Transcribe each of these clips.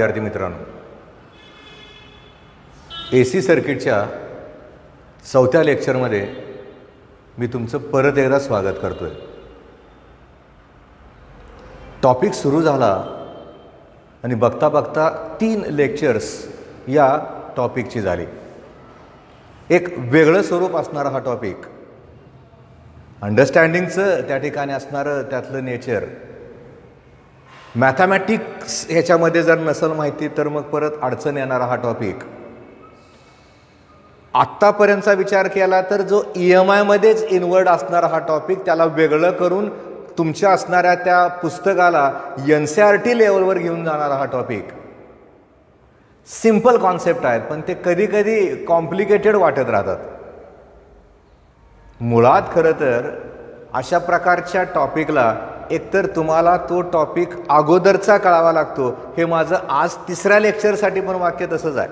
विद्यार्थी मित्रांनो, AC सर्किटच्या चौथ्या लेक्चरमध्ये मी तुमचं परत एकदा स्वागत करतोय। टॉपिक सुरू झाला आणि बघता बघता 3 लेक्चर्स या टॉपिकची झाली। एक वेगळं स्वरूप असणारा हा टॉपिक, अंडरस्टँडिंगचं त्या ठिकाणी असणारं त्यातलं नेचर, मॅथमॅटिक्स ह्याच्यामध्ये जर नसेल माहिती तर मग परत अडचण येणारा हा टॉपिक। आत्तापर्यंतचा विचार केला तर जो EMI मध्येच इन्वर्ड असणारा हा टॉपिक, त्याला वेगळं करून तुमच्या असणाऱ्या त्या पुस्तकाला NCERT लेवलवर घेऊन जाणारा हा टॉपिक। सिंपल कॉन्सेप्ट आहेत पण ते कधी कधी कॉम्प्लिकेटेड वाटत राहतात। मुळात खरं तर अशा प्रकारच्या टॉपिकला एकतर तुम्हाला तो टॉपिक अगोदरचा कळावा लागतो। हे माझं आज 3ऱ्या लेक्चरसाठी पण वाक्य तसंच आहे।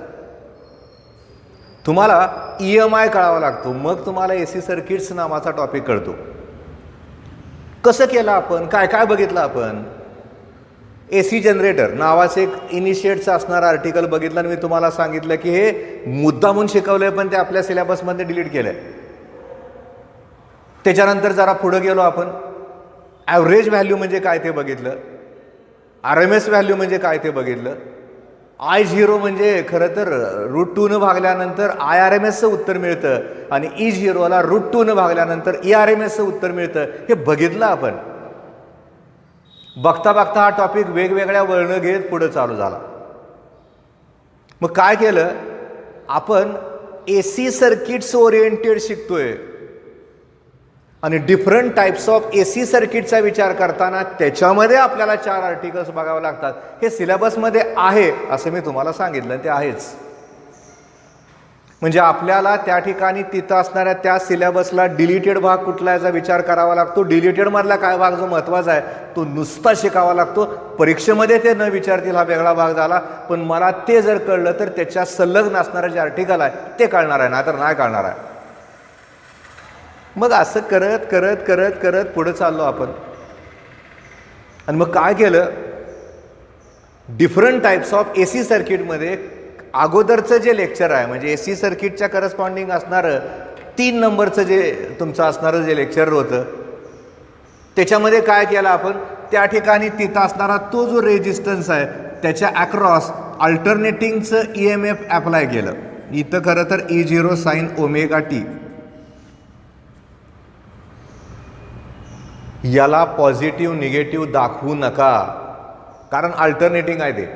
तुम्हाला EMI कळावा लागतो, मग तुम्हाला AC सर्किट्स नावाचा टॉपिक कळतो। कसं केलं आपण, काय काय बघितलं आपण? AC जनरेटर नावाचं एक इनिशिएटचं असणारं आर्टिकल बघितलं आणि मी तुम्हाला सांगितलं की हे मुद्दामून शिकवलंय पण ते आपल्या सिलेबसमध्ये डिलीट केलंय। त्याच्यानंतर जरा पुढे गेलो आपण, ॲव्हरेज व्हॅल्यू म्हणजे काय ते बघितलं, RMS व्हॅल्यू म्हणजे काय ते बघितलं, I0 म्हणजे खरं तर √2 भागल्यानंतर IRMSचं उत्तर मिळतं आणि E0ला √2 भागल्यानंतर ERMSचं उत्तर मिळतं, हे बघितलं आपण। बघता बघता हा टॉपिक वेगवेगळ्या वळणं घेत पुढे चालू झाला। मग काय केलं आपण, AC सर्किट्स ओरिएंटेड शिकतोय आणि डिफरंट टाइप्स ऑफ AC सर्किटचा विचार करताना त्याच्यामध्ये आपल्याला 4 आर्टिकल्स बघावे लागतात। हे सिलेबसमध्ये आहे असं मी तुम्हाला सांगितलं, ते आहेच। म्हणजे आपल्याला त्या ठिकाणी तिथं असणाऱ्या त्या सिलेबसला डिलीटेड भाग कुठला याचा विचार करावा लागतो। डिलीटेड मधला काय भाग जो महत्त्वाचा आहे तो नुसता शिकावा लागतो। परीक्षेमध्ये ते न विचारतील हा वेगळा भाग झाला, पण मला ते जर कळलं तर त्याच्या संलग्न असणारं जे आर्टिकल आहे ते कळणार आहे, नाहीतर नाही कळणार आहे। मग असं करत करत करत करत पुढे चाललो आपण आणि मग काय केलं, डिफरंट टाइप्स ऑफ AC सर्किटमध्ये अगोदरचं जे लेक्चर आहे म्हणजे AC सर्किटच्या करस्पॉन्डिंग असणारं 3 नंबरचं जे तुमचं असणारं जे लेक्चर होतं त्याच्यामध्ये काय केलं आपण, त्या ठिकाणी तिथं असणारा तो जो रेजिस्टन्स आहे त्याच्या अक्रॉस अल्टरनेटिंगचं EMF अप्लाय केलं। इथं खरं तर E0 sin ωt, याला पॉझिटिव्ह निगेटिव्ह दाखवू नका कारण अल्टरनेटिंग आहे ते।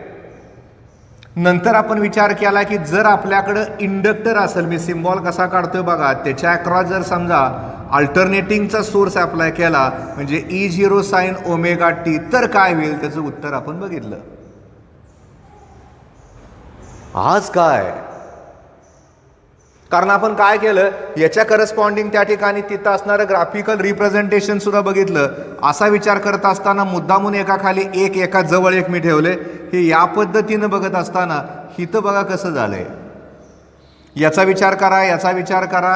नंतर आपण विचार केला की जर आपल्याकडं इंडक्टर असेल, मी सिम्बॉल कसा काढतोय बघा, त्याच्या अक्रॉस जर समजा अल्टरनेटिंगचा सोर्स अप्लाय केला म्हणजे E0 sin ωt तर काय होईल त्याचं उत्तर आपण बघितलं। आज काय, कारण आपण काय केलं, याच्या करस्पॉन्डिंग त्या ठिकाणी तिथं असणारं ग्राफिकल रिप्रेझेंटेशन सुद्धा बघितलं। असा विचार करत असताना मुद्दामून एका खाली एक, एका जवळ एक मी ठेवले। हे या पद्धतीनं बघत असताना इथं बघा कसं झालंय, याचा विचार करा, याचा विचार करा।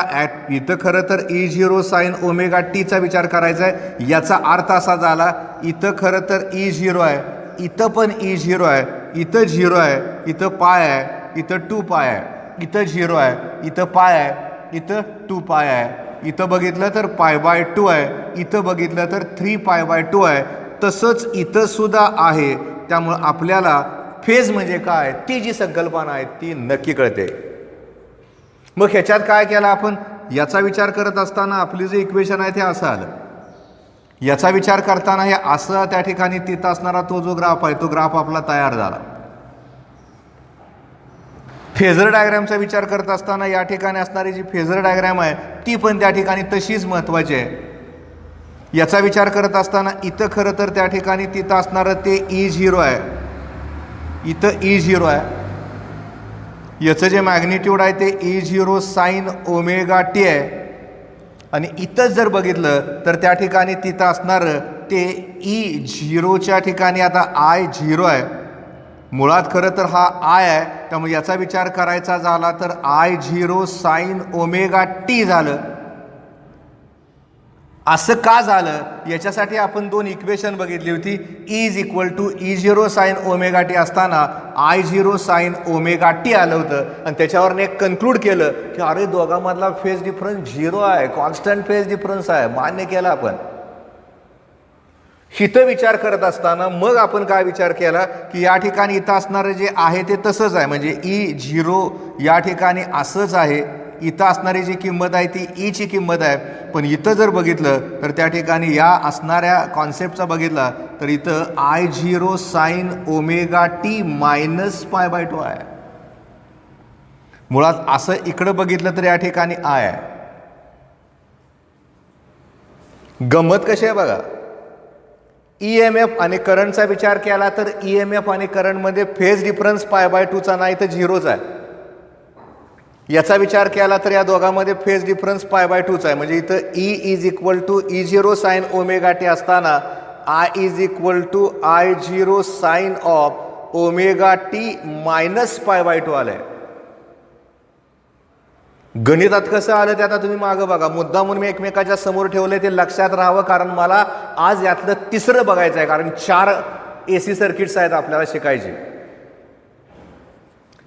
इथं खरं तर E0 sin ωtचा विचार करायचा आहे। याचा अर्थ असा झाला, इथं खरं तर E0 आहे, इथं पण E0 आहे, इथं 0 आहे, इथं पाय आहे, इथं 2 पाय आहे, इथं 0 आहे, इथं पाय आहे, इथं 2 पाय आहे, इथं बघितलं तर π/2 आहे, इथं बघितलं तर 3π/2 आहे, तसंच इथं सुद्धा आहे। त्यामुळं आपल्याला फेज म्हणजे काय ती जी संकल्पना आहे ती नक्की कळते। मग ह्याच्यात काय केलं आपण, याचा विचार करत असताना आपली जे इक्वेशन आहे ते असं आलं, याचा विचार करताना हे असं त्या ठिकाणी तिथं असणारा तो जो ग्राफ आहे तो ग्राफ आपला तयार झाला। फेजर डायग्रॅमचा विचार करत असताना या ठिकाणी असणारी जी फेजर डायग्रॅम आहे ती पण त्या ठिकाणी तशीच महत्त्वाची आहे। याचा विचार करत असताना इथं खरं तर त्या ठिकाणी तिथं असणारं ते E0 आहे, इथं E0 आहे, याचं जे मॅग्निट्यूड आहे ते E0 sin ωt आहे आणि इथंच जर बघितलं तर त्या ठिकाणी तिथं असणारं ते E0च्या ठिकाणी आता I0 आहे। मुळात खरं तर हा I आहे, त्यामुळे याचा विचार करायचा झाला तर I0 sin ωt झालं। असं का झालं याच्यासाठी आपण दोन इक्वेशन बघितली होती. E = E0 sine omega T असताना I0 साइन ओमेगा टी आलं होतं आणि त्याच्यावर एक कन्क्लूड केलं की अरे दोघांमधला फेज डिफरन्स 0 आहे, कॉन्स्टंट फेज डिफरन्स आहे. मान्य केला आपण. हिथं विचार करत असताना मग आपण काय विचार केला की या ठिकाणी इथं असणारं जे आहे ते तसंच आहे, म्हणजे E0 या ठिकाणी असंच आहे. इथं असणारी जी किंमत आहे ती ईची किंमत आहे. पण इथं जर बघितलं तर त्या ठिकाणी या असणाऱ्या कॉन्सेप्टचा बघितला तर इथं I0 साइन ओमेगा टी -π/2 आहे. मुळात असं इकडं बघितलं तर या ठिकाणी आय आहे. गंमत कशी आहे बघा. EMF आणि करंटचा विचार केला तर EMF आणि करंटमध्ये फेज डिफरन्स π/2चा नाही तर 0च आहे. याचा विचार केला तर या दोघांमध्ये फेज डिफरन्स π/2चा आहे. म्हणजे इथं E = E0 sine omega T असताना I = I0 sine of omega T -π/2 आलंय. गणितात कसं आलं ते आता तुम्ही मागं बघा. मुद्दा म्हणून मी एकमेकाच्या समोर ठेवले ते लक्षात राहावं, कारण मला आज यातलं तिसरं बघायचं आहे. कारण 4 AC सर्किट्स आहेत आपल्याला शिकायचे.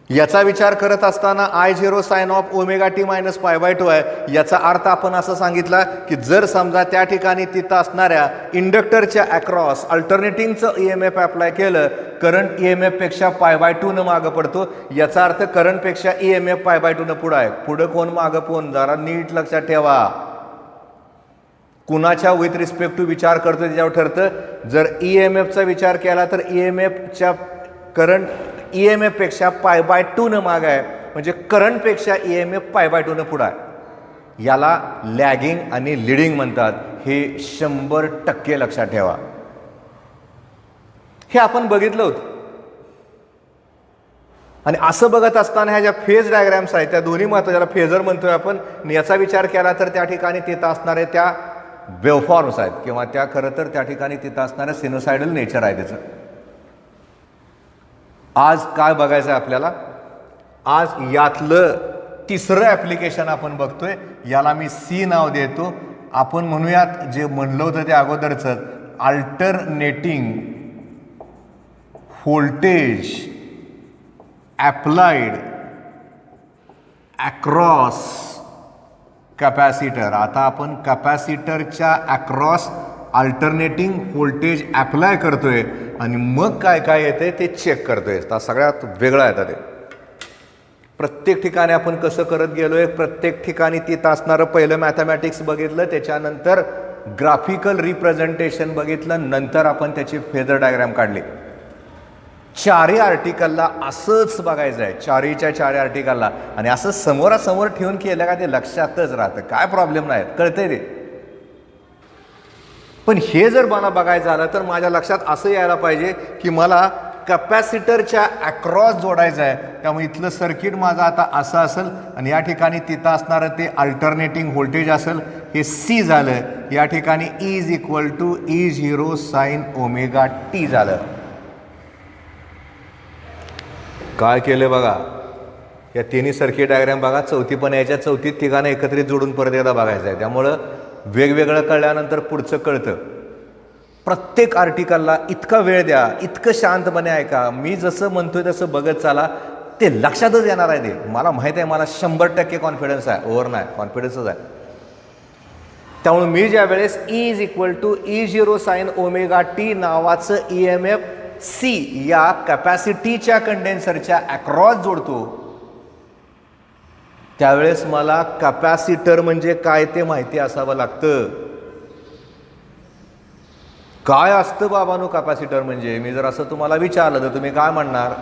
याचा विचार करत असताना I0 sine of omega T -π/2 आहे. याचा अर्थ आपण असं सांगितला की जर समजा त्या ठिकाणी तिथं असणाऱ्या इंडक्टरच्या अक्रॉस अल्टरनेटिंगचं EMF अप्लाय केलं, करंट EMF पेक्षा π/2 न मागं पडतो. याचा अर्थ करंटपेक्षा EMF π/2 न पुढं आहे. पुढं कोण मागं कोण जरा नीट लक्षात ठेवा. कुणाच्या विथ रिस्पेक्ट टू विचार करतो त्याच्यावर ठरतं. जर EMFचा विचार केला तर EMFच्या करंट EMF पेक्षा π/2 न माग आहे, म्हणजे करंटपेक्षा EMF π/2 न पुढं आहे. याला लॅगिंग आणि लिडिंग म्हणतात. हे 100% लक्षात ठेवा. हे आपण बघितलं होतं. आणि असं बघत असताना ह्या ज्या फेज डायग्रॅम्स आहेत त्या दोन्ही महत्त्वाच्या, ज्याला फेजर म्हणतोय आपण, याचा विचार केला तर त्या ठिकाणी तिथं असणारे त्या वेवफॉर्म्स आहेत किंवा त्या खरं तर त्या ठिकाणी तिथं असणारं सिनोसायडल नेचर आहे त्याचं. आज काय बघायचं आहे आपल्याला. आज यातलं तिसरं ॲप्लिकेशन आपण बघतोय. याला मी C नाव देतो. आपण म्हणूयात जे म्हणलं होतं ते अगोदरचं, alternating voltage applied across capacitor. आता आपण कॅपॅसिटरच्या अक्रॉस अल्टरनेटिंग व्होल्टेज अप्लाय करतोय आणि मग काय काय येते ते चेक करतोय. सगळ्यात वेगळं आहे ते. प्रत्येक ठिकाणी आपण कसं करत गेलोय, प्रत्येक ठिकाणी तिथं असणारं पहिलं मॅथमॅटिक्स बघितलं, त्याच्यानंतर ग्राफिकल रिप्रेझेंटेशन बघितलं, नंतर आपण त्याची फेजर डायग्राम काढली. चारही आर्टिकलला असंच बघायचं आहे, चारहीच्या 4 आर्टिकलला. आणि असं समोरासमोर ठेवून केलं का ते लक्षातच राहतं. काय प्रॉब्लेम नाही, कळतंय ते. पण हे जर मला बघायचं झालं तर माझ्या लक्षात असं यायला पाहिजे की मला कॅपॅसिटरच्या अक्रॉस जोडायचं आहे. त्यामुळे इथलं सर्किट माझं आता असं असेल आणि या ठिकाणी तिथं असणारं ते अल्टरनेटिंग व्होल्टेज असेल. हे C झालं. या ठिकाणी E = E0 sine omega T झालं. काय केलं बघा. या तिन्ही सर्किट डायग्राम बघा. चौथी पण याच्या चौथीत तिघांना एकत्रित जोडून परत एकदा बघायचं आहे. त्यामुळं वेगवेगळं कळल्यानंतर पुढचं कळतं. प्रत्येक आर्टिकलला इतका वेळ द्या, इतकं शांतपणे ऐका. मी जसं म्हणतोय तसं बघत चाला, ते लक्षातच येणार आहे. ते मला माहीत आहे. मला 100% कॉन्फिडन्स आहे. ओव्हर नाही, कॉन्फिडन्सच आहे. त्यामुळे मी ज्या वेळेस E = E0 sine omega T नावाचं EMF C या कॅपॅसिटीच्या कंडेन्सरच्या अक्रॉस जोडतो, त्यावेळेस मला कॅपॅसिटर म्हणजे काय ते माहिती असावं लागतं. काय असतं बाबांनो कॅपॅसिटर म्हणजे? मी जर असं तुम्हाला विचारलं तर तुम्ही काय म्हणणार?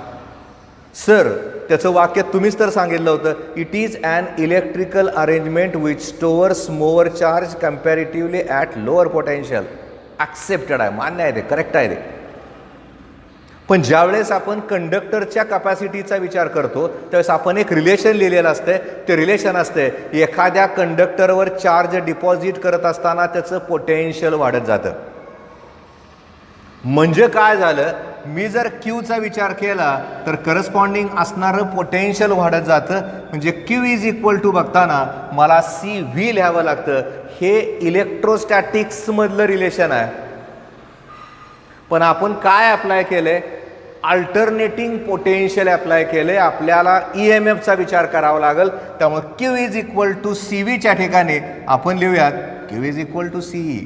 सर, त्याचं वाक्य तुम्हीच तर सांगितलं होतं. It is an electrical arrangement which stores more charge comparatively at lower potential. Accepted आहे, मान्य आहे, ते करेक्ट आहे ते. पण ज्यावेळेस आपण कंडक्टरच्या कॅपॅसिटीचा विचार करतो त्यावेळेस आपण एक रिलेशन लिहिलेलं असते. ते रिलेशन असते एखाद्या कंडक्टरवर चार्ज डिपॉझिट करत असताना त्याचं पोटेन्शियल वाढत जातं. म्हणजे काय झालं मी जर क्यूचा विचार केला तर करस्पॉन्डिंग असणारं पोटेन्शियल वाढत जातं. म्हणजे क्यू इज इक्वल टू बघताना मला सी व्ही लिहावं लागतं. हे इलेक्ट्रोस्टॅटिक्समधलं रिलेशन आहे. पण आपण काय अप्लाय केलंय? अल्टरनेटिंग पोटेन्शियल अप्लाय केले. आपल्याला EMFचा विचार करावा लागेल. त्यामुळे Q is equal to C व्हीच्या ठिकाणी आपण लिहूयात Q is equal to CE.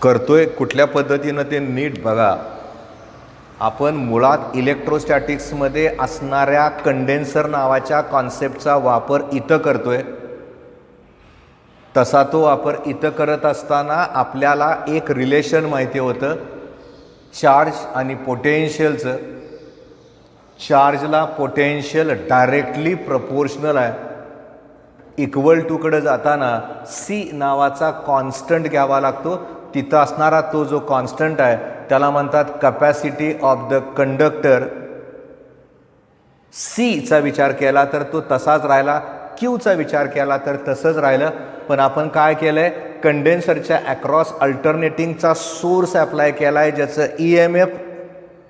करतोय कुठल्या पद्धतीनं ते नीट बघा. आपण मुळात इलेक्ट्रोस्टॅटिक्समध्ये असणाऱ्या कंडेन्सर नावाच्या कॉन्सेप्टचा वापर इथं करतोय. तसा तो वापर इथं करत असताना आपल्याला एक रिलेशन माहिती होतं चार्ज आणि पोटेन्शियलचं. चार्जला पोटेन्शियल डायरेक्टली प्रपोर्शनल आहे. इक्वल टूकडे जाताना सी नावाचा कॉन्स्टंट घ्यावा लागतो. तिथं असणारा तो जो कॉन्स्टंट आहे त्याला म्हणतात कॅपॅसिटी ऑफ द कंडक्टर. सीचा विचार केला तर तो तसाच राहिला. क्यूचा विचार केला तर तसंच राहिलं. पण आपण काय केलंय? कंडेन्सरच्या अक्रॉस अल्टरनेटिंगचा सोर्स अप्लाय केला आहे ज्याचं EMF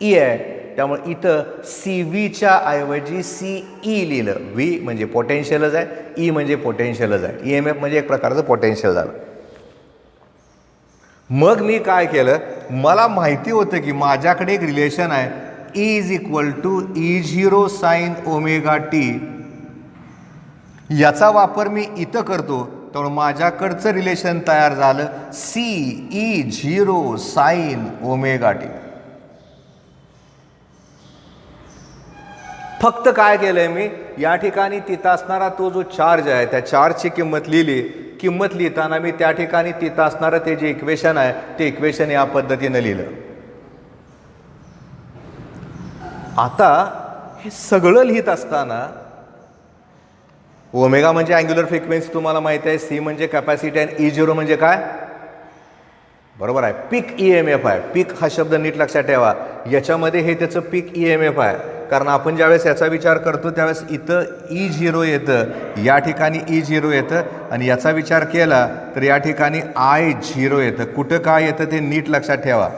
ई आहे. त्यामुळे इथं सी व्हीच्या ऐवजी CE लिहिलं. व्ही म्हणजे पोटेन्शियलच आहे, ई म्हणजे पोटेन्शियलच आहे. EMF म्हणजे एक प्रकारचं पोटेन्शियल झालं. मग मी काय केलं? मला माहिती होतं की माझ्याकडे एक रिलेशन आहे E is equal to E0 sine omega T. याचा वापर मी इथं करतो. त्यामुळे माझ्याकडचं रिलेशन तयार झालं CE0 साइन ओमेगा टी. फक्त काय केलंय मी? या ठिकाणी तिथं असणारा तो जो चार्ज आहे त्या चार्जची किंमत लिहिली. किंमत लिहिताना मी त्या ठिकाणी तिथं असणारं ते जे इक्वेशन आहे ते इक्वेशन या पद्धतीनं लिहिलं. आता हे सगळं लिहित असताना ओमेगा म्हणजे अँग्युलर फ्रिक्वेन्सी तुम्हाला माहिती आहे. सी म्हणजे कॅपॅसिटी आणि E0 म्हणजे काय? बरोबर आहे, पीक EMF आहे. पीक हा शब्द नीट लक्षात ठेवा. याच्यामध्ये हे त्याचं पीक EMF आहे. कारण आपण ज्यावेळेस याचा विचार करतो त्यावेळेस इथं E0 येतं, या ठिकाणी E0 येतं. आणि याचा विचार केला तर या ठिकाणी I0 येतं. कुठं काय येतं ते नीट लक्षात ठेवा.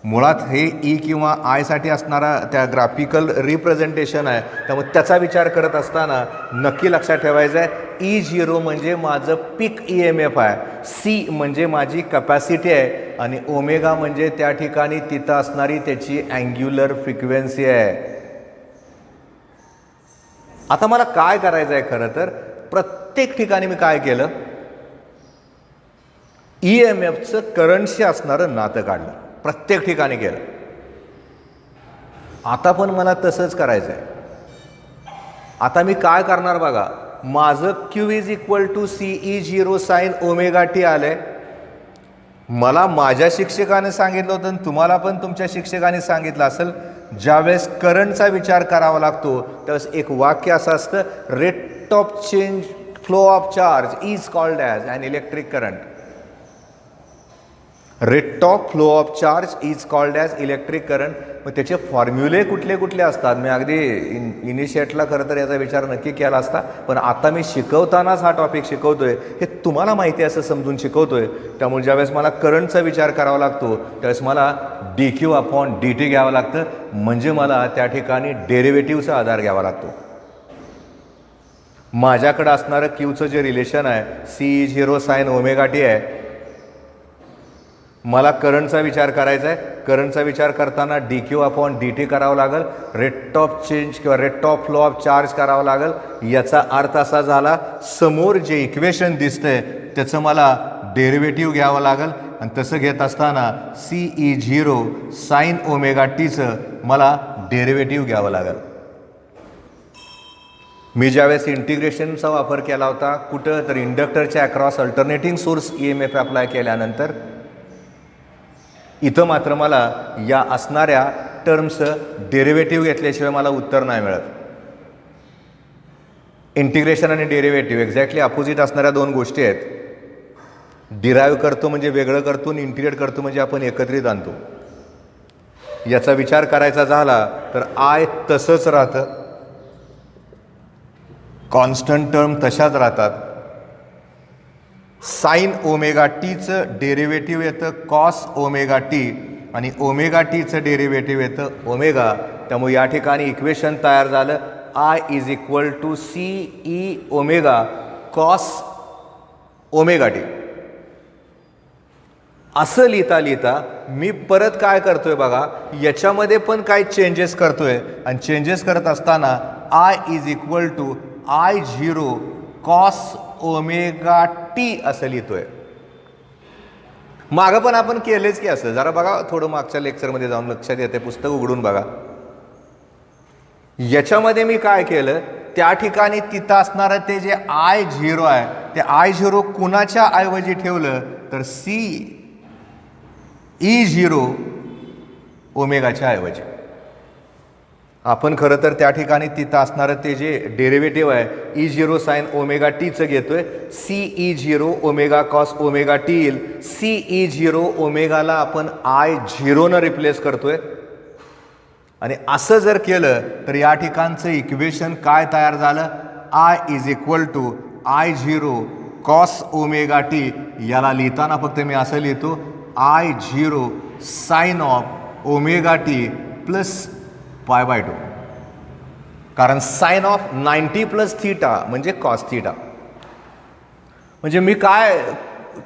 मुळात हे ई किंवा आयसाठी असणारा त्या ग्राफिकल रिप्रेझेंटेशन आहे. त्यामुळे त्याचा विचार करत असताना नक्की लक्षात ठेवायचं आहे E0 म्हणजे माझं पीक EMF आहे. सी म्हणजे माझी कॅपॅसिटी आहे. आणि ओमेगा म्हणजे त्या ठिकाणी तिथं असणारी त्याची अँग्युलर फ्रिक्वेन्सी आहे. आता मला काय करायचं आहे? खरं तर प्रत्येक ठिकाणी मी काय केलं? EMFचं करंटशी असणारं नातं काढलं. प्रत्येक ठिकाणी केलं. आता पण मला तसंच करायचं आहे. आता मी काय करणार बघा. माझं Q is equal to CE0 sine omega T आलंय. मला माझ्या शिक्षकाने सांगितलं होतं आणि तुम्हाला पण तुमच्या शिक्षकाने सांगितलं असेल, ज्यावेळेस करंटचा विचार करावा लागतो त्यावेळेस एक वाक्य असं असतं, rate of change flow of charge is called as an electric current. Rate of flow of charge is called as electric current. मग त्याचे फॉर्म्युले कुठले कुठले असतात? मी अगदी इनिशिएटला खरं तर याचा विचार नक्की केला असता, पण आता मी शिकवतानाच हा टॉपिक शिकवतोय. हे तुम्हाला माहिती असं समजून शिकवतोय. त्यामुळे ज्यावेळेस मला करंटचा विचार करावा लागतो त्यावेळेस मला DQ अपॉन DT घ्यावं लागतं. म्हणजे मला त्या ठिकाणी डेरिव्हेटिव्हचा आधार घ्यावा लागतो. माझ्याकडं असणारं क्यूचं जे रिलेशन आहे CE0 साइन ओमेगा टी आहे. मला करंटचा विचार करायचा आहे. करंटचा विचार करताना DQ अपॉन DT करावं लागेल. रेट ऑफ चेंज किंवा rate of flow of charge करावं लागेल. याचा अर्थ असा झाला, समोर जे इक्वेशन दिसतंय त्याचं मला डेरिव्हेटिव्ह घ्यावं लागेल. आणि तसं घेत असताना CE0 साइन ओमेगा टीचं मला डेरिव्हेटिव्ह घ्यावं लागेल. मी ज्यावेळेस इंटिग्रेशनचा वापर केला होता कुठं तर इंडक्टरच्या across alternating source EMF apply केल्यानंतर, इथं मात्र मला या असणाऱ्या टर्म्सचं डेरिव्हेटिव्ह घेतल्याशिवाय मला उत्तर नाही मिळत. इंटिग्रेशन आणि डेरिव्हेटिव्ह एक्झॅक्टली अपोजिट असणाऱ्या दोन गोष्टी आहेत. डिराईव्ह करतो म्हणजे वेगळं करतो आणि इंटिग्रेट करतो म्हणजे आपण एकत्रित आणतो. याचा विचार करायचा झाला तर आय तसंच राहतं, कॉन्स्टंट टर्म तशाच राहतात. साईन ओमेगा टीचं डेरिव्हेटिव्ह येतं कॉस ओमेगा टी आणि ओमेगा टीचं डेरिव्हेटिव्ह येतं ओमेगा. त्यामुळे या ठिकाणी इक्वेशन तयार झालं I is equal to C E omega cos omega T. असं लिहिता लिहिता मी परत काय करतोय बघा, याच्यामध्ये पण काही चेंजेस करतोय आणि चेंजेस करत असताना I is equal to I zero cos omega T असं लिहितोय. मागं पण आपण केलेच की असं, जरा बघा थोडं मागच्या लेक्चरमध्ये जाऊन लक्षात येते, पुस्तक उघडून बघा. याच्यामध्ये मी काय केलं, त्या ठिकाणी तिथं असणारं ते जे आय झिरो आहे ते आय झिरो कुणाच्या ऐवजी ठेवलं तर सी ई झिरो ओमेगाच्या ऐवजी. आपण खरं तर त्या ठिकाणी तिथं असणारं ते जे डेरिव्हेटिव्ह आहे ई झिरो साईन ओमेगा टीचं घेतोय, C E zero omega cos omega T येईल. सी ई झिरो ओमेगाला आपण आय झिरोनं रिप्लेस करतोय आणि असं जर केलं तर या ठिकाणचं इक्वेशन काय तयार झालं, I is equal to I zero cos omega T. याला लिहिताना फक्त मी असं लिहितो I zero sine of omega T plus pi by 2, कारण साईन ऑफ 90 प्लस थीटा म्हणजे कॉस थीटा. म्हणजे मी काय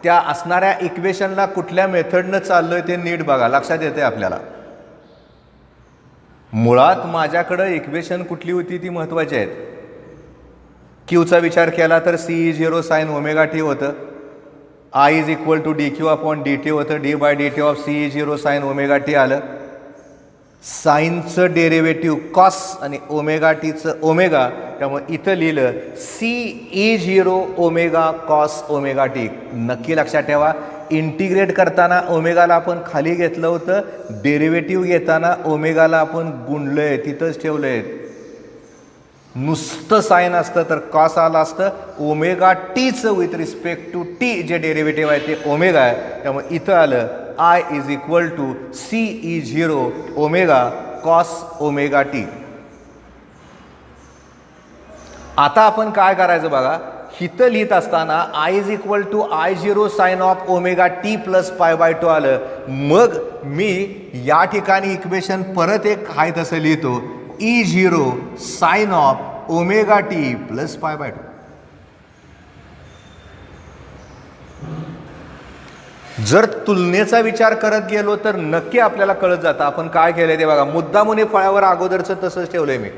त्या असणाऱ्या इक्वेशनला कुठल्या मेथडनं चाललोय ते नीट बघा, लक्षात येते आपल्याला. मुळात माझ्याकडं इक्वेशन कुठली होती ती महत्वाची आहेत. क्यूचा विचार केला तर C zero sine omega T होतं, I is equal to D Q upon D T होतं, D by D T of C zero sine omega T आलं. साईनचं डेरिव्हेटिव्ह कॉस आणि ओमेगा टीचं ओमेगा, त्यामुळे इथं लिहिलं C E zero omega cos omega T. नक्की लक्षात ठेवा, इंटिग्रेट करताना ओमेगाला आपण खाली घेतलं होतं, डेरिव्हेटिव्ह घेताना ओमेगाला आपण गुणलंय, तिथंच ठेवलंय. नुसतं साईन असतं तर कॉस आलं असतं. ओमेगा टीचं विथ रिस्पेक्ट टू टी जे डेरिव्हेटिव्ह आहे ते ओमेगा आहे, त्यामुळे इथं आलं I is equal to C E zero omega cos omega T. आता आपण काय करायचं बघा, हिथं लिहित असताना I is equal to I zero sine of omega T plus pi by 2 आलं. मग मी या ठिकाणी इक्वेशन परत एक आहे तसं लिहितो E zero sine of omega T plus pi by 2. जर तुलनेचा विचार करत गेलो तर नक्की आपल्याला कळत जातं आपण काय केलंय ते बघा. मुद्दामुने फळावर अगोदरचं तसंच ठेवलंय मी.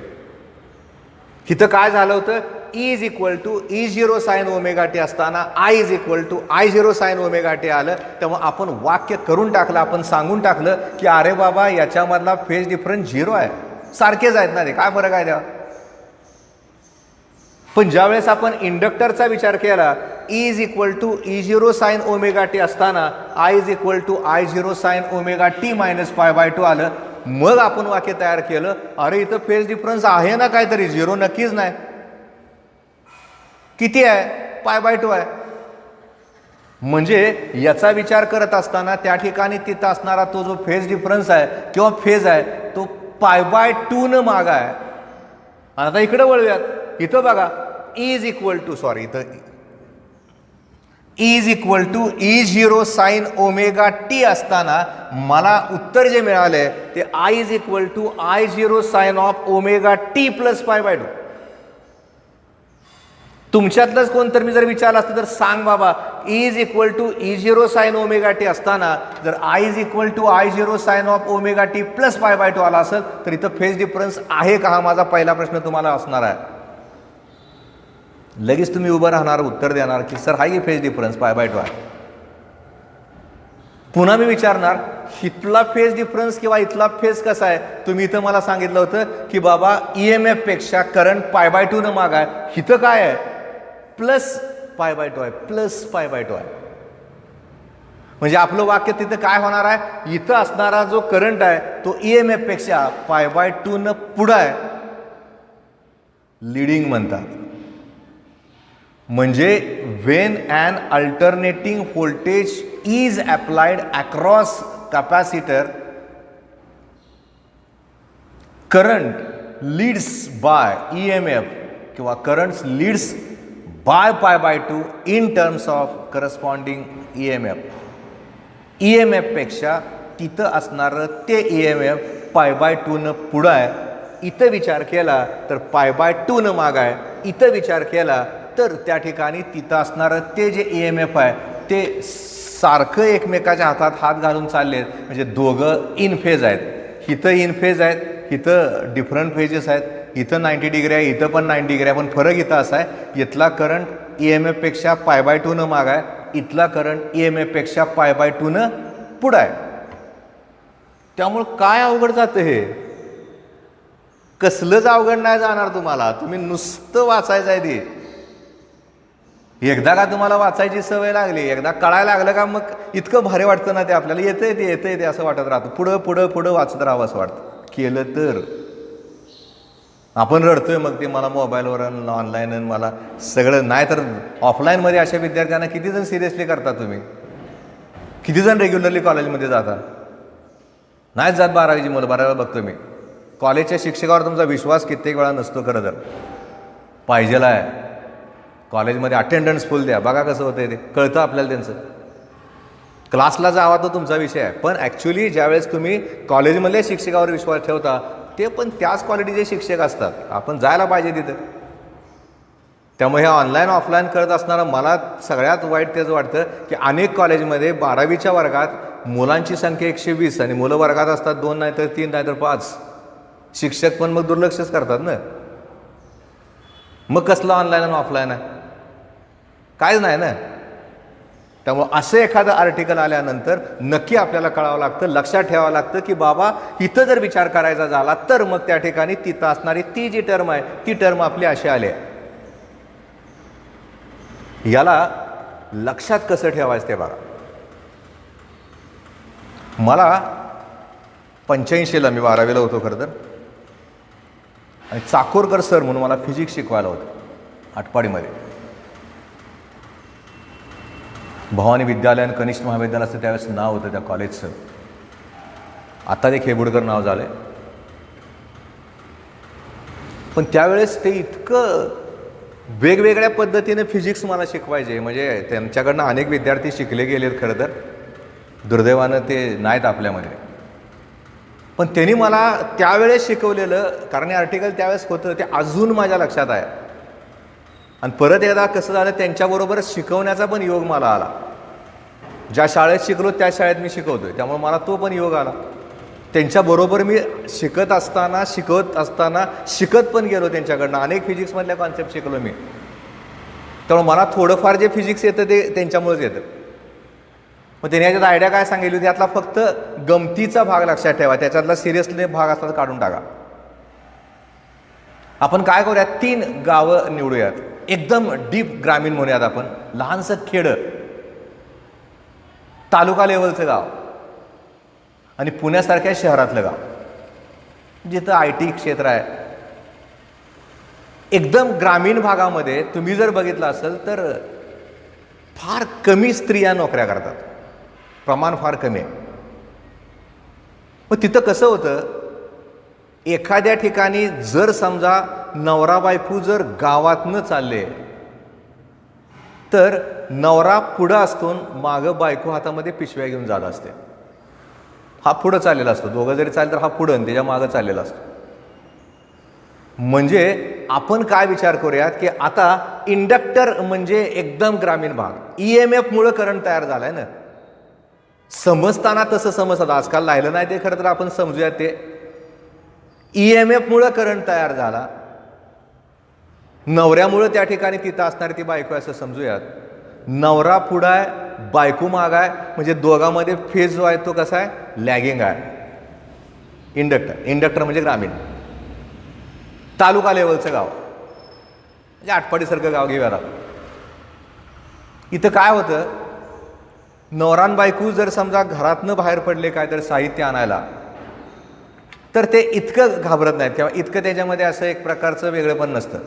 इथं काय झालं होतं, E is equal to E zero sine omega T असताना I is equal to I zero sine omega T आलं. त्यामुळे आपण वाक्य करून टाकलं, आपण सांगून टाकलं की अरे बाबा याच्यामधला फेज डिफरन्स झिरो आहे, सारखेच आहेत ना ते, काय फरक आहे त्या. पण ज्यावेळेस आपण इंडक्टरचा विचार केला, E is equal to E zero sine omega T असताना I is equal to I zero sine omega T minus pi by 2 आलं. मग आपण वाक्य तयार केलं, अरे इथं फेज डिफरन्स आहे ना काहीतरी, झिरो नक्कीच नाही. किती आहे, पाय बाय 2 आहे. म्हणजे याचा विचार करत असताना त्या ठिकाणी तिथं असणारा तो जो फेज डिफरन्स आहे किंवा फेज आहे तो पाय बाय 2 न मागा आहे. आता इकडे वळूयात, इथं बघा E is equal to sorry इथं E is equal to E zero sine omega T असताना मला उत्तर जे मिळालंय ते I is equal to I zero sine of omega T plus pi by 2. तुमच्यातलंच कोणतर मी जर विचारलं असतं तर सांग बाबा, E is equal to E zero sine omega T असताना जर I is equal to I zero sine of omega T plus pi by 2 आला असेल तर इथं फेज डिफरन्स आहे का, हा माझा पहिला प्रश्न तुम्हाला असणार आहे. लगेच तुम्ही उभं राहणार, उत्तर देणार की सर हाय फेज डिफरन्स पाय बाय 2 आहे. पुन्हा मी विचारणार इथला फेज डिफरन्स किंवा इथला फेज कसा आहे. तुम्ही इथं मला सांगितलं होतं की बाबा EMF पेक्षा करंट पाय बाय 2 न माग आहे. इथं काय आहे, प्लस पाय बाय 2 आहे, प्लस पाय बाय 2 आहे. म्हणजे आपलं वाक्य तिथं काय होणार आहे, इथं असणारा जो करंट आहे तो EMF पेक्षा पाय बाय 2 न पुढं आहे, लीडिंग म्हणतात. म्हणजे when an alternating voltage is applied across capacitor current leads by EMF किंवा currents leads by π/2 in terms of corresponding EMF. EMFपेक्षा तिथं असणारं ते EMF π/2 पुढं आहे. इथं विचार केला तर π/2 मागं आहे. इथं विचार केला तर त्या ठिकाणी तिथं असणारं ते जे EMF आहे ते सारखं एकमेकाच्या हातात हात घालून चालले आहेत. म्हणजे दोघं इन फेज आहेत. इथं इन फेज आहेत, इथं डिफरंट फेजेस आहेत. इथं 90 डिग्री आहे, इथं पण 90 डिग्री आहे. पण फरक इथं असा आहे, इथला करंट EMFपेक्षा π/2 माग आहे, इथला करंट EMFपेक्षा π/2 पुढं आहे. त्यामुळं काय अवघड जातं हे? कसलंच अवघड नाही जाणार तुम्हाला. तुम्ही नुसतं वाचायचं आहे ते. एकदा का तुम्हाला वाचायची सवय लागली, एकदा कळायला लागलं का मग इतकं भारी वाटतं ना ते आपल्याला. येतंय ते असं वाटत राहतं. पुढं वाचत राहावं असं वाटतं. केलं तर आपण रडतोय मग ते मला मोबाईलवर ऑनलाईन मला सगळं. नाही तर ऑफलाईनमध्ये अशा विद्यार्थ्यांना किती जण सिरियसली करता तुम्ही? किती जण रेग्युलरली कॉलेजमध्ये जाता? नाहीच जात 12वीची मुलं. 12वीला बघतो मी कॉलेजच्या शिक्षकावर तुमचा विश्वास कित्येक वेळा नसतो. खरं तर पाहिजेला आहे कॉलेजमध्ये अटेंडन्स फुल द्या. बघा कसं होतं ते, कळतं आपल्याला त्यांचं. क्लासला जावा तो तुमचा विषय आहे, पण ॲक्च्युली ज्यावेळेस तुम्ही कॉलेजमधल्या शिक्षकावर विश्वास ठेवता ते पण त्याच क्वालिटीचे शिक्षक असतात. आपण जायला पाहिजे तिथं. त्यामुळे हे ऑनलाईन ऑफलाईन करत असणारं मला सगळ्यात वाईट तेच वाटतं की अनेक कॉलेजमध्ये 12वीच्या वर्गात मुलांची संख्या 120 आणि मुलं वर्गात असतात 2 नाहीतर 3 नाहीतर 5. शिक्षक पण मग दुर्लक्षच करतात ना. मग कसलं ऑनलाईन आणि ऑफलाईन आहे? काहीच नाही ना. त्यामुळं असं एखादं आर्टिकल आल्यानंतर नक्की आपल्याला कळावं लागतं, लक्षात ठेवावं लागतं की बाबा इथं जर विचार करायचा झाला तर मग त्या ठिकाणी तिथं असणारी ती जी टर्म आहे ती टर्म आपली अशी आली आहे. याला लक्षात कसं ठेवायचं ते बघा. मला 85ला मी 12वीला होतो खरं तर, आणि चाकोरकर सर म्हणून मला फिजिक्स शिकवायला होतं आटपाडीमध्ये. भवानी विद्यालय आणि कनिष्ठ महाविद्यालयाचं त्यावेळेस नाव होतं त्या कॉलेजचं. आता ते खेबुडकर नाव झालं आहे. पण त्यावेळेस ते इतकं वेगवेगळ्या पद्धतीने फिजिक्स मला शिकवायचे. म्हणजे त्यांच्याकडनं अनेक विद्यार्थी शिकले गेलेत खरं तर, दुर्दैवानं ते नाहीत आपल्यामध्ये. पण त्यांनी मला त्यावेळेस शिकवलेलं, कारण हे आर्टिकल त्यावेळेस होतं, ते अजून माझ्या लक्षात आहे. आणि परत एकदा कसं झालं, त्यांच्याबरोबर शिकवण्याचा पण योग मला आला. ज्या शाळेत शिकलो त्या शाळेत मी शिकवतोय, त्यामुळे मला तो पण योग आला. त्यांच्याबरोबर मी शिकत असताना शिकत पण गेलो त्यांच्याकडनं. अनेक फिजिक्समधल्या कॉन्सेप्ट शिकलो मी. त्यामुळे मला थोडंफार जे फिजिक्स येतं ते त्यांच्यामुळेच येतं. मग त्यांनी याच्यात आयडिया काय सांगितली होती, यातला फक्त गमतीचा भाग लक्षात ठेवा, त्याच्यातला सिरियसली भाग असला तर काढून टाका. आपण काय करूयात, 3 गावं निवडूयात. एकदम डीप ग्रामीण म्हणूयात आपण. लहानसं खेडं, तालुका लेवलचं गाव आणि पुण्यासारख्या शहरातलं गाव जिथं IT क्षेत्र आहे. एकदम ग्रामीण भागामध्ये तुम्ही जर बघितलं असेल तर फार कमी स्त्रिया नोकऱ्या करतात. प्रमाण फार कमी आहे. मग तिथं कसं होतं, एखाद्या ठिकाणी जर समजा नवरा बायको जर गावातनं चालले तर नवरा पुढं असतो, मागं बायको हातामध्ये पिशव्या घेऊन जात असते. हा पुढं चाललेला असतो. दोघं जरी चालले तर हा पुढं त्याच्या मागं चाललेला असतो. म्हणजे आपण काय विचार करूयात की आता इंडक्टर म्हणजे एकदम ग्रामीण भाग. EMF मुळे करंट तयार झालाय ना. समजताना तसं समजतात, आजकाल राहिलं नाही ते खरं तर आपण समजूयात. ते EMF मुळे करंट तयार झाला. नवऱ्यामुळे त्या ठिकाणी तिथं असणारी ती बायको असं समजूयात. नवरा पुढं आहे, बायको माग आहे. म्हणजे दोघांमध्ये फेज जो आहे तो कसा आहे, लॅगिंग आहे. इंडक्टर म्हणजे ग्रामीण तालुका लेवलचं गाव, म्हणजे आटपाडीसारखं गाव घेऊया. इथं काय होतं, नवरा बायको जर समजा घरातनं बाहेर पडले काय तर साहित्य आणायला, तर ते इतकं घाबरत नाहीत किंवा इतकं त्याच्यामध्ये असं एक प्रकारचं वेगळं पण नसतं.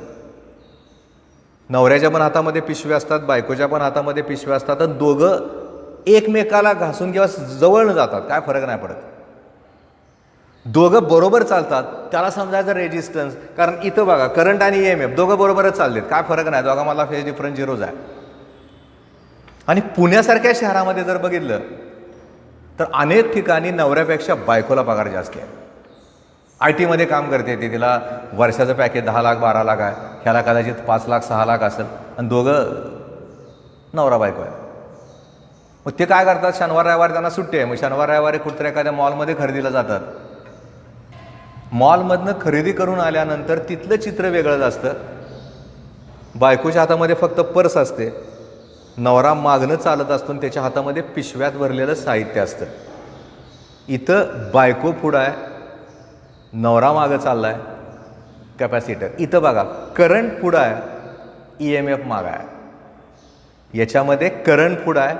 नवऱ्याच्या पण हातामध्ये पिशव्या असतात, बायकोच्या पण हातामध्ये पिशव्या असतात. आणि दोघं एकमेकाला घासून किंवा जवळ न जातात, काय फरक नाही पडत. दोघं बरोबर चालतात त्याला समजायचं रेजिस्टन्स. कारण इथं बघा करंट आणि EMF दोघं बरोबरच चाललेत, काय फरक नाही, दोघांमधला फेज डिफरन्स 0च आहे. आणि पुण्यासारख्या शहरामध्ये जर बघितलं तर अनेक ठिकाणी नवऱ्यापेक्षा बायकोला पगार जास्त आहे. IT मध्ये काम करते ती, तिला वर्षाचं पॅकेज 10 लाख 12 लाख आहे, ह्याला कदाचित 5 लाख 6 लाख असेल, आणि दोघं नवरा बायको आहे. मग ते काय करतात, शनिवार रविवार त्यांना सुट्टी आहे, मग शनिवार रविवारी कुठेतरी एखाद्या मॉलमध्ये खरेदीला जातात. मॉलमधनं खरेदी करून आल्यानंतर तिथलं चित्र वेगळंच असतं. बायकोच्या हातामध्ये फक्त पर्स असते, नवरा मागणं चालत असतो आणि त्याच्या हातामध्ये पिशव्यात भरलेलं साहित्य असतं. इथं बायको पुढं आहे, नवरा मागं चालला आहे, कॅपॅसिटर. इथं बघा करंट पुढं आहे, EMF मागं आहे. याच्यामध्ये करंट पुढं आहे,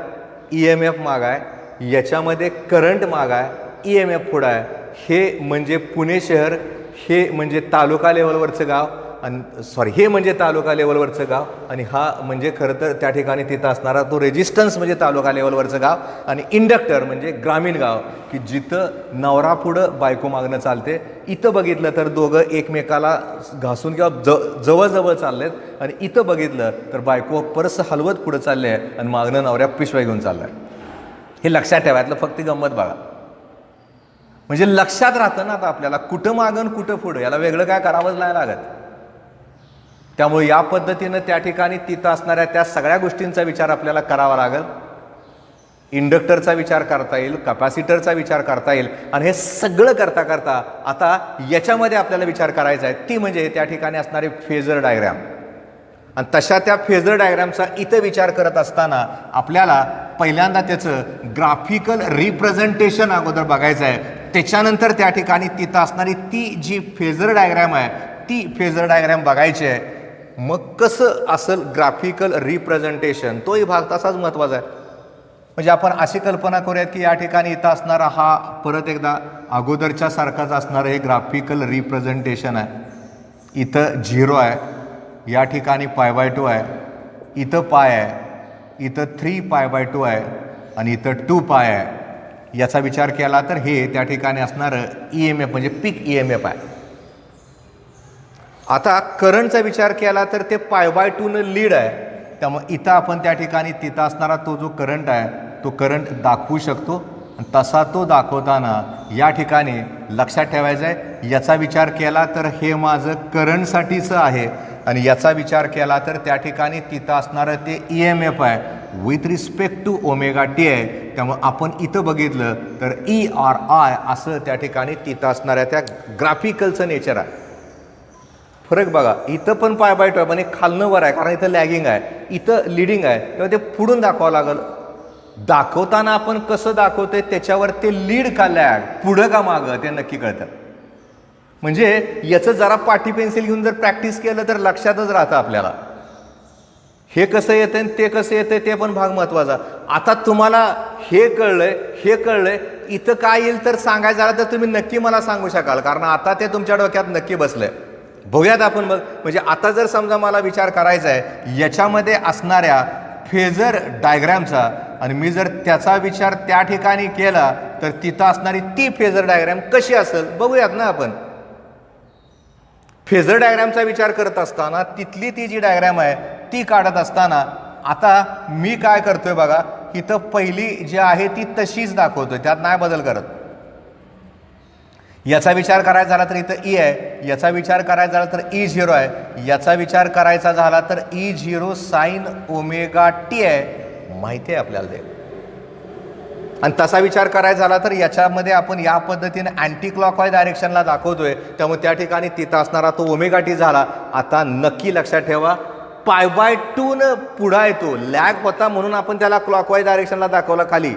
EMF मागं आहे. याच्यामध्ये करंट मागं आहे, EMF पुढं आहे. हे म्हणजे पुणे शहर, हे म्हणजे तालुका लेवलवरचं गाव, आणि हे म्हणजे तालुका लेवलवरचं गाव, आणि हा म्हणजे खरं तर त्या ठिकाणी तिथं असणारा तो रेजिस्टन्स म्हणजे तालुका लेवलवरचं गाव, आणि इंडक्टर म्हणजे ग्रामीण गाव, की जिथं नवरा पुढं बायको मागणं चालते. इथं बघितलं तर दोघं एकमेकाला घासून किंवा जवळजवळ चाललेत, आणि इथं बघितलं तर बायको पर्स हलवत पुढं चालले आहे आणि मागणं नवऱ्या पिशव्या घेऊन चाललं आहे. हे लक्षात ठेवायतलं फक्त गंमत बघा. म्हणजे लक्षात राहतं ना आता आपल्याला कुठं मागण कुठं पुढं, याला वेगळं काय करावंच नाही लागत. त्यामुळे या पद्धतीनं त्या ठिकाणी तिथं असणाऱ्या त्या सगळ्या गोष्टींचा विचार आपल्याला करावा लागेल. इंडक्टरचा विचार करता येईल, कॅपॅसिटरचा विचार करता येईल, आणि हे सगळं करता करता आता याच्यामध्ये आपल्याला विचार करायचा आहे, ती म्हणजे त्या ठिकाणी असणारी फेजर डायग्रॅम. आणि तशा त्या फेजर डायग्रॅमचा इथं विचार करत असताना आपल्याला पहिल्यांदा त्याचं ग्राफिकल रिप्रेझेंटेशन अगोदर बघायचं आहे. त्याच्यानंतर त्या ठिकाणी तिथं असणारी ती जी फेजर डायग्रॅम आहे ती फेजर डायग्रॅम बघायची आहे. मग कसं असेल ग्राफिकल रिप्रेझेंटेशन, तोही भाग तसाच महत्त्वाचा आहे. म्हणजे आपण अशी कल्पना करूयात की या ठिकाणी इथं असणारा हा परत एकदा अगोदरच्या सारखाच असणारं हे ग्राफिकल रिप्रेझेंटेशन आहे. इथं 0 आहे, या ठिकाणी π/2 आहे, इथं पाय आहे, इथं 3π/2 आहे, आणि इथं 2π आहे. याचा विचार केला तर हे त्या ठिकाणी असणारं EMF म्हणजे पीक EMF आहे. आता करंटचा विचार केला तर ते π/2 लीड आहे, त्यामुळे इथं आपण त्या ठिकाणी तिथं असणारा तो जो करंट आहे तो करंट दाखवू शकतो. तसा तो दाखवताना या ठिकाणी लक्षात ठेवायचं आहे, याचा विचार केला तर हे माझं करंटसाठीचं आहे, आणि याचा विचार केला तर त्या ठिकाणी तिथं असणारं ते EMF आहे विथ रिस्पेक्ट टू ω/t आहे. त्यामुळे आपण इथं बघितलं तर ERI असं त्या ठिकाणी तिथं असणाऱ्या त्या ग्राफिकलचं नेचर आहे. फरक बघा, इथं पण π/2 आहे, पण एक खालनं वर आहे, कारण इथं लॅगिंग आहे, इथं लिडिंग आहे, तेव्हा ते पुढून दाखवावं लागेल. दाखवताना आपण कसं दाखवतोय त्याच्यावर ते लीड का लॅग, पुढं का मागं, ते नक्की कळतं. म्हणजे याचं जरा पाटी पेन्सिल घेऊन जर प्रॅक्टिस केलं तर लक्षातच राहतं आपल्याला, हे कसं येतं आणि ते कसं येतं, ते पण भाग महत्त्वाचा. आता तुम्हाला हे कळलंय, इथं काय येईल तर सांगायचं झालं तर तुम्ही नक्की मला सांगू शकाल, कारण आता ते तुमच्या डोक्यात नक्की बसलंय. बघूयात आपण मग. म्हणजे आता जर समजा मला विचार करायचा आहे याच्यामध्ये असणाऱ्या फेजर डायग्रॅमचा, आणि मी जर त्याचा विचार त्या ठिकाणी केला तर तिथं असणारी ती फेजर डायग्रॅम कशी असेल बघूयात ना आपण. फेजर डायग्रॅमचा विचार करत असताना तिथली ती जी डायग्रॅम आहे ती काढत असताना आता मी काय करतोय बघा, इथं पहिली जी आहे ती तशीच दाखवतोय, त्यात नाही बदल करत. याचा विचार करायचा झाला तर इथं E आहे, याचा विचार करायचा झाला तर E0 आहे, याचा विचार करायचा झाला तर E0 sin ω/t आहे, माहिती आहे आपल्याला ते. आणि तसा विचार करायचा झाला तर याच्यामध्ये आपण या पद्धतीने अँटी क्लॉकवाईज डायरेक्शनला दाखवतोय, त्यामुळे त्या ठिकाणी तिथं असणारा तो ω/t झाला. आता नक्की लक्षात ठेवा, π/2 पुढा येतो, लॅग होता म्हणून आपण त्याला क्लॉकवाईज डायरेक्शनला दाखवला खाली.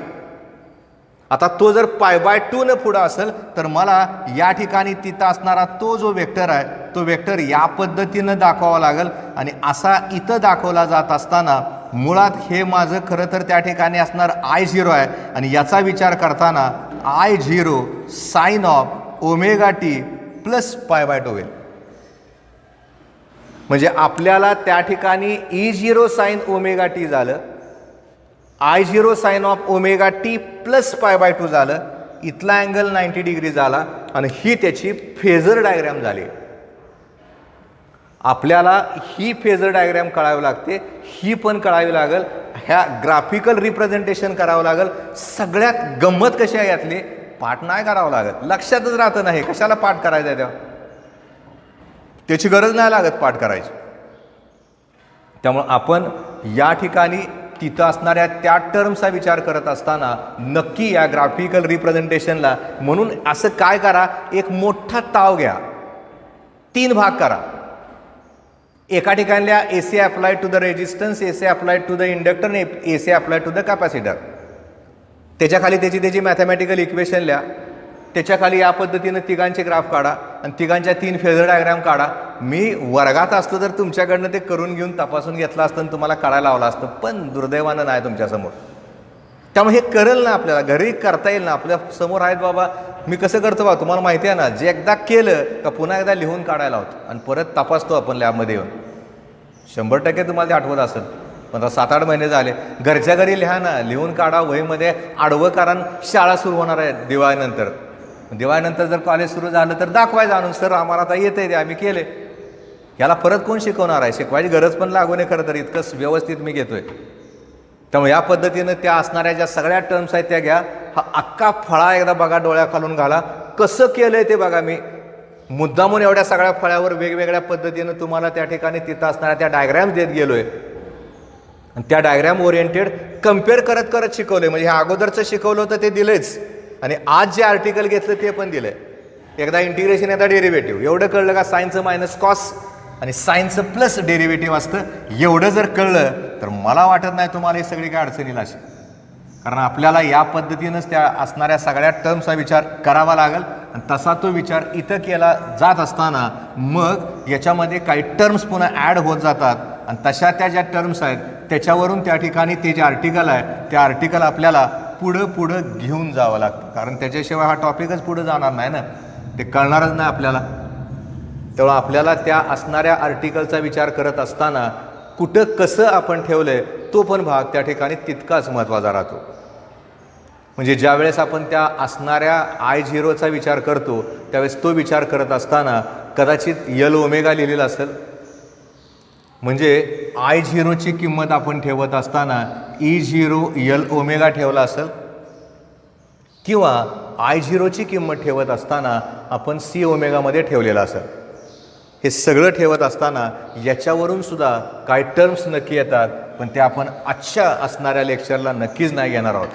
आता तो जर π/2 पुढं असेल तर मला या ठिकाणी तिथं असणारा तो जो वेक्टर आहे तो वेक्टर या पद्धतीनं दाखवावा लागेल. आणि असा इथं दाखवला जात असताना मुळात हे माझं खरं तर त्या ठिकाणी असणार I0 आहे, आणि याचा विचार करताना I0 sin ω/t प्लस π/2 होईल. म्हणजे आपल्याला त्या ठिकाणी E0 sin ω/t झालं, I0 sin ω/t प्लस π/2 झालं. इथला अँगल 90 डिग्री झाला आणि ही त्याची फेजर डायग्रॅम झाली. आपल्याला ही फेजर डायग्रॅम कळावी लागते, ही पण कळावी लागेल, ह्या ग्राफिकल रिप्रेझेंटेशन करावं लागेल. सगळ्यात गंमत कशी आहे यातली, पाठ नाही करावं लागत, लक्षातच राहतं नाही. कशाला पाठ करायचं आहे तेव्हा, त्याची गरज नाही लागत पाठ करायची. त्यामुळं आपण या ठिकाणी तिथं असणाऱ्या त्या टर्मचा विचार करत असताना नक्की या ग्राफिकल रिप्रेझेंटेशनला, म्हणून असं काय करा, एक मोठा ताव घ्या, 3 भाग करा. एका ठिकाणल्या AC applied to the resistance, AC applied to the inductor आणि AC applied to the capacitor. त्याच्याखाली त्याची मॅथमॅटिकल इक्वेशन लिहा. त्याच्याखाली या पद्धतीनं तिघांचे ग्राफ काढा आणि तिघांच्या 3 फेजर डायग्राम काढा. मी वर्गात असतो तर तुमच्याकडनं ते करून घेऊन तपासून घेतलं असतं आणि तुम्हाला काढायला लावलं असतं, पण दुर्दैवानं नाही तुमच्यासमोर. त्यामुळे हे करेल ना, आपल्याला घरी करता येईल ना, आपल्या समोर आहेत बाबा. मी कसं करतो बा, तुम्हाला माहिती आहे ना, जे एकदा केलं का पुन्हा एकदा लिहून काढायला होतं आणि परत तपासतो आपण लॅबमध्ये येऊन. 100% तुम्हाला ते आठवत असेल, पण 7-8 महिने झाले. घरच्या घरी लिहा ना, लिहून काढा वहीमध्ये आडवं, कारण शाळा सुरू होणार आहे दिवाळीनंतर. दिवाळीनंतर जर कॉलेज सुरू झालं तर दाखवायचं आणून, सर आम्हाला आता येतंय ते आम्ही केले. याला परत कोण शिकवणार आहे, शिकवायची गरज पण लागू नये खरं तर, इतकंच व्यवस्थित मी घेतोय. त्यामुळे या पद्धतीनं त्या असणाऱ्या ज्या सगळ्या टर्म्स आहेत त्या घ्या. हा अख्खा फळा एकदा बघा, डोळ्याखालून घाला, कसं केलंय ते बघा. मी मुद्दामून एवढ्या सगळ्या फळ्यावर वेगवेगळ्या पद्धतीनं तुम्हाला त्या ठिकाणी तिथं असणाऱ्या त्या डायग्रॅम्स देत गेलोय आणि त्या डायग्रॅम ओरिएंटेड कम्पेअर करत करत शिकवलंय. म्हणजे हे अगोदरचं शिकवलं होतं ते दिलंच आणि आज जे आर्टिकल घेतलं ते पण दिलंय. एकदा इंटिग्रेशन, एकदा डेरिव्हेटिव्ह. एवढं कळलं का, सायन्सचं मायनस कॉस आणि सायन्सचं प्लस डेरिव्हेटिव्ह असतं. एवढं जर कळलं तर मला वाटत नाही तुम्हाला ही सगळी काय अडचणीला असेल, कारण आपल्याला या पद्धतीनंच त्या असणाऱ्या सगळ्या टर्मचा विचार करावा लागेल. आणि तसा तो विचार इथं केला जात असताना मग याच्यामध्ये काही टर्म्स पुन्हा ॲड होत जातात आणि तशा त्या ज्या टर्म्स आहेत त्याच्यावरून त्या ठिकाणी ते जे आर्टिकल आहे ते आर्टिकल आपल्याला पुढं घेऊन जावं लागतं, कारण त्याच्याशिवाय हा टॉपिकच पुढं जाणार नाही ना, ते कळणारच नाही आपल्याला. तेव्हा आपल्याला त्या असणाऱ्या आर्टिकलचा विचार करत असताना कुठं कसं आपण ठेवलंय तो पण भाग त्या ठिकाणी तितकाच महत्त्वाचा राहतो. म्हणजे ज्या वेळेस आपण त्या असणाऱ्या I0चा विचार करतो त्यावेळेस तो विचार करत असताना कदाचित L ओमेगा लिहिलेला असेल, म्हणजे I0ची किंमत आपण ठेवत असताना E0 L ओमेगा ठेवला असेल, किंवा I0ची किंमत ठेवत असताना आपण C ओमेगामध्ये ठेवलेला असेल. हे सगळं ठेवत असताना याच्यावरून सुद्धा काही टर्म्स नक्की येतात, पण ते आपण आजच्या असणाऱ्या लेक्चरला नक्कीच नाही घेणार आहोत,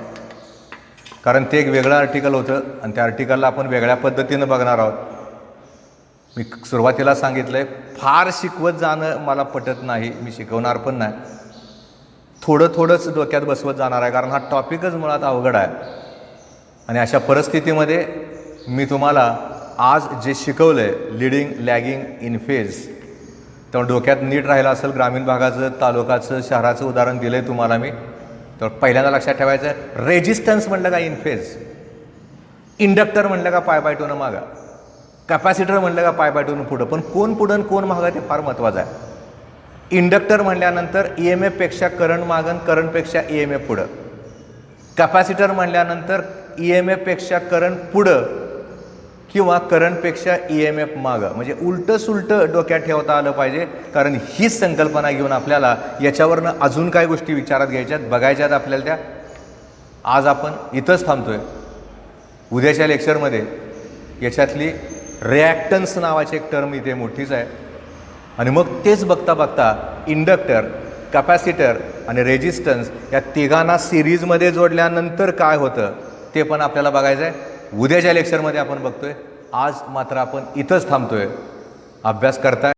कारण ते एक वेगळं आर्टिकल होतं आणि त्या आर्टिकलला आपण वेगळ्या पद्धतीनं बघणार आहोत. मी सुरुवातीला सांगितलं आहे, फार शिकवत जाणं मला पटत नाही, मी शिकवणार पण नाही, थोडंच डोक्यात बसवत जाणार आहे, कारण हा टॉपिकच मुळात अवघड आहे. आणि अशा परिस्थितीमध्ये मी तुम्हाला आज जे शिकवलं आहे लिडिंग, लॅगिंग, इन फेज, त्यामुळे डोक्यात नीट राहिलं असेल. ग्रामीण भागाचं, तालुकाचं, शहराचं उदाहरण दिलं आहे तुम्हाला मी. तर पहिल्यांदा लक्षात ठेवायचं, रेजिस्टन्स म्हणलं का इन फेज, इंडक्टर म्हणलं का π/2 मागा, कॅपॅसिटर म्हणलं का π/2 पुढं. पण कोण पुढं आणि कोण मागं ते फार महत्त्वाचं आहे. इंडक्टर म्हणल्यानंतर EMF पेक्षा करंट मागं, करंटपेक्षा EMF पुढं. कॅपॅसिटर म्हणल्यानंतर EMF पेक्षा करंट पुढं किंवा करंटपेक्षा EMF मागं. म्हणजे उलटं सुलटं डोक्यात ठेवता आलं पाहिजे, कारण हीच संकल्पना घेऊन आपल्याला याच्यावरनं अजून काही गोष्टी विचारात घ्यायच्यात, बघायच्यात आपल्याला त्या. आज आपण इथंच थांबतोय. उद्याच्या लेक्चरमध्ये याच्यातली रिॲक्टन्स नावाची एक टर्म इथे मोठीच आहे, आणि मग तेच बघता बघता इंडक्टर, कॅपॅसिटर आणि रेजिस्टन्स या तिघांना सिरीजमध्ये जोडल्यानंतर काय होतं ते पण आपल्याला बघायचं आहे. उद्याच्या लेक्चरमध्ये आपण बघतोय. आज मात्र आपण इथंच थांबतोय. अभ्यास करताय.